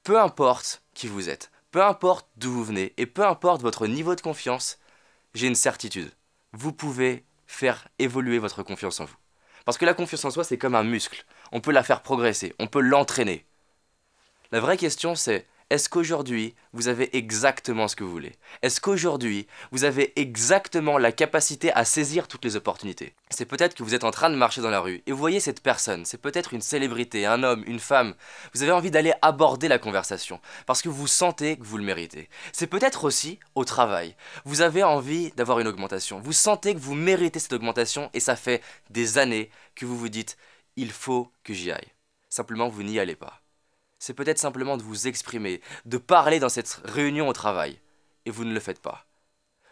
peu importe qui vous êtes, peu importe d'où vous venez et peu importe votre niveau de confiance, j'ai une certitude. Vous pouvez faire évoluer votre confiance en vous. Parce que la confiance en soi, c'est comme un muscle. On peut la faire progresser, on peut l'entraîner. La vraie question, c'est est-ce qu'aujourd'hui, vous avez exactement ce que vous voulez? Est-ce qu'aujourd'hui, vous avez exactement la capacité à saisir toutes les opportunités? C'est peut-être que vous êtes en train de marcher dans la rue et vous voyez cette personne, c'est peut-être une célébrité, un homme, une femme. Vous avez envie d'aller aborder la conversation parce que vous sentez que vous le méritez. C'est peut-être aussi au travail. Vous avez envie d'avoir une augmentation. Vous sentez que vous méritez cette augmentation et ça fait des années que vous vous dites « il faut que j'y aille ». Simplement, vous n'y allez pas. C'est peut-être simplement de vous exprimer, de parler dans cette réunion au travail. Et vous ne le faites pas.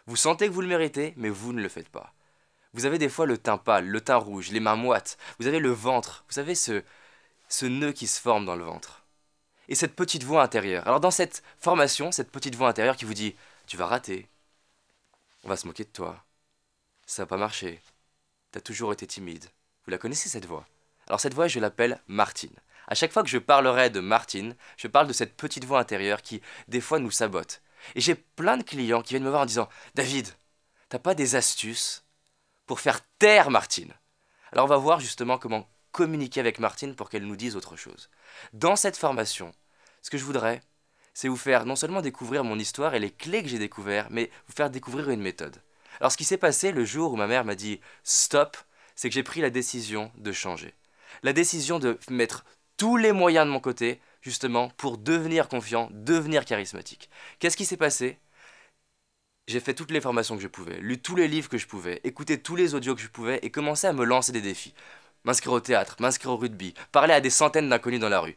Vous sentez que vous le méritez, mais vous ne le faites pas. Vous avez des fois le teint pâle, le teint rouge, les mains moites. Vous avez le ventre. Vous avez ce nœud qui se forme dans le ventre. Et cette petite voix intérieure. Alors dans cette formation, cette petite voix intérieure qui vous dit « Tu vas rater. On va se moquer de toi. Ça va pas marcher. T'as toujours été timide. » Vous la connaissez cette voix? Alors cette voix, je l'appelle Martine. À chaque fois que je parlerai de Martine, je parle de cette petite voix intérieure qui, des fois, nous sabote. Et j'ai plein de clients qui viennent me voir en disant « David, t'as pas des astuces pour faire taire Martine ?» Alors on va voir justement comment communiquer avec Martine pour qu'elle nous dise autre chose. Dans cette formation, ce que je voudrais, c'est vous faire non seulement découvrir mon histoire et les clés que j'ai découvertes, mais vous faire découvrir une méthode. Alors ce qui s'est passé le jour où ma mère m'a dit « Stop », c'est que j'ai pris la décision de changer. La décision de mettre tous les moyens de mon côté, justement, pour devenir confiant, devenir charismatique. Qu'est-ce qui s'est passé? J'ai fait toutes les formations que je pouvais, lu tous les livres que je pouvais, écouté tous les audios que je pouvais et commencé à me lancer des défis. M'inscrire au théâtre, m'inscrire au rugby, parler à des centaines d'inconnus dans la rue,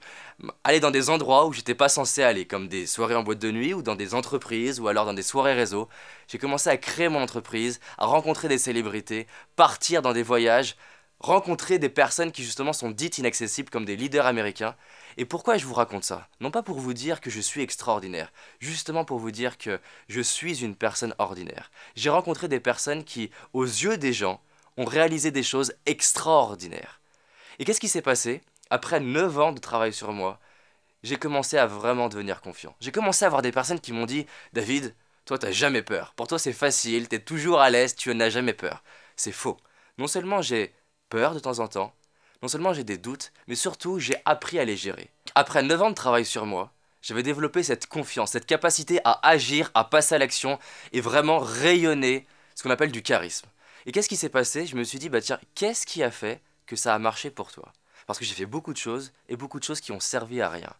aller dans des endroits où j'étais pas censé aller, comme des soirées en boîte de nuit ou dans des entreprises ou alors dans des soirées réseau. J'ai commencé à créer mon entreprise, à rencontrer des célébrités, partir dans des voyages, rencontrer des personnes qui justement sont dites inaccessibles comme des leaders américains. Et pourquoi je vous raconte ça? Non pas pour vous dire que je suis extraordinaire, justement pour vous dire que je suis une personne ordinaire. J'ai rencontré des personnes qui, aux yeux des gens, ont réalisé des choses extraordinaires. Et qu'est-ce qui s'est passé? Après 9 ans de travail sur moi, j'ai commencé à vraiment devenir confiant. J'ai commencé à avoir des personnes qui m'ont dit « David, toi t'as jamais peur. Pour toi c'est facile, t'es toujours à l'aise, tu n'as jamais peur. » C'est faux. Non seulement j'ai peur de temps en temps, non seulement j'ai des doutes, mais surtout j'ai appris à les gérer. Après 9 ans de travail sur moi, j'avais développé cette confiance, cette capacité à agir, à passer à l'action et vraiment rayonner ce qu'on appelle du charisme. Et qu'est-ce qui s'est passé? Je me suis dit, bah tiens, qu'est-ce qui a fait que ça a marché pour toi? Parce que j'ai fait beaucoup de choses et beaucoup de choses qui ont servi à rien.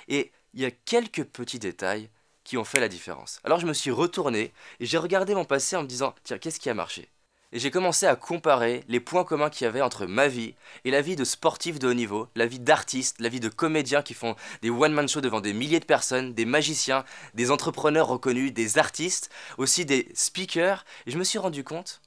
Et il y a quelques petits détails qui ont fait la différence. Alors je me suis retourné et j'ai regardé mon passé en me disant, tiens, qu'est-ce qui a marché? Et j'ai commencé à comparer les points communs qu'il y avait entre ma vie et la vie de sportifs de haut niveau, la vie d'artistes, la vie de comédiens qui font des one-man shows devant des milliers de personnes, des magiciens, des entrepreneurs reconnus, des artistes, aussi des speakers. Et je me suis rendu compte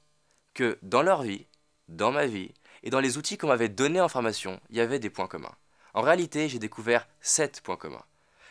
que dans leur vie, dans ma vie et dans les outils qu'on m'avait donnés en formation, il y avait des points communs. En réalité, j'ai découvert 7 points communs,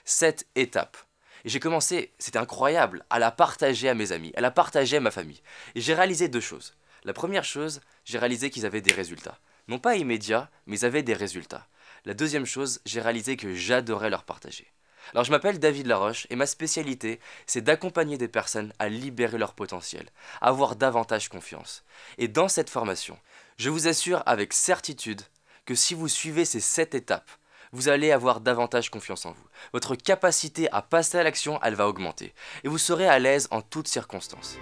7 étapes. Et j'ai commencé, c'était incroyable, à la partager à mes amis, à la partager à ma famille. Et j'ai réalisé 2 choses. La première chose, j'ai réalisé qu'ils avaient des résultats. Non pas immédiats, mais ils avaient des résultats. La deuxième chose, j'ai réalisé que j'adorais leur partager. Alors je m'appelle David Laroche et ma spécialité, c'est d'accompagner des personnes à libérer leur potentiel, à avoir davantage confiance. Et dans cette formation, je vous assure avec certitude que si vous suivez ces 7 étapes, vous allez avoir davantage confiance en vous. Votre capacité à passer à l'action, elle va augmenter. Et vous serez à l'aise en toutes circonstances.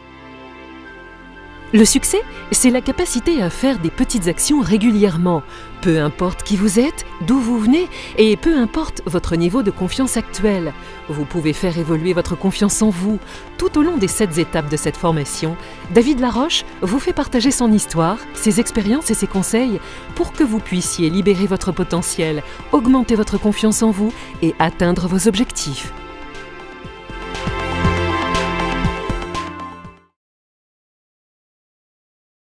Le succès, c'est la capacité à faire des petites actions régulièrement, peu importe qui vous êtes, d'où vous venez et peu importe votre niveau de confiance actuel. Vous pouvez faire évoluer votre confiance en vous. Tout au long des 7 étapes de cette formation, David Laroche vous fait partager son histoire, ses expériences et ses conseils pour que vous puissiez libérer votre potentiel, augmenter votre confiance en vous et atteindre vos objectifs.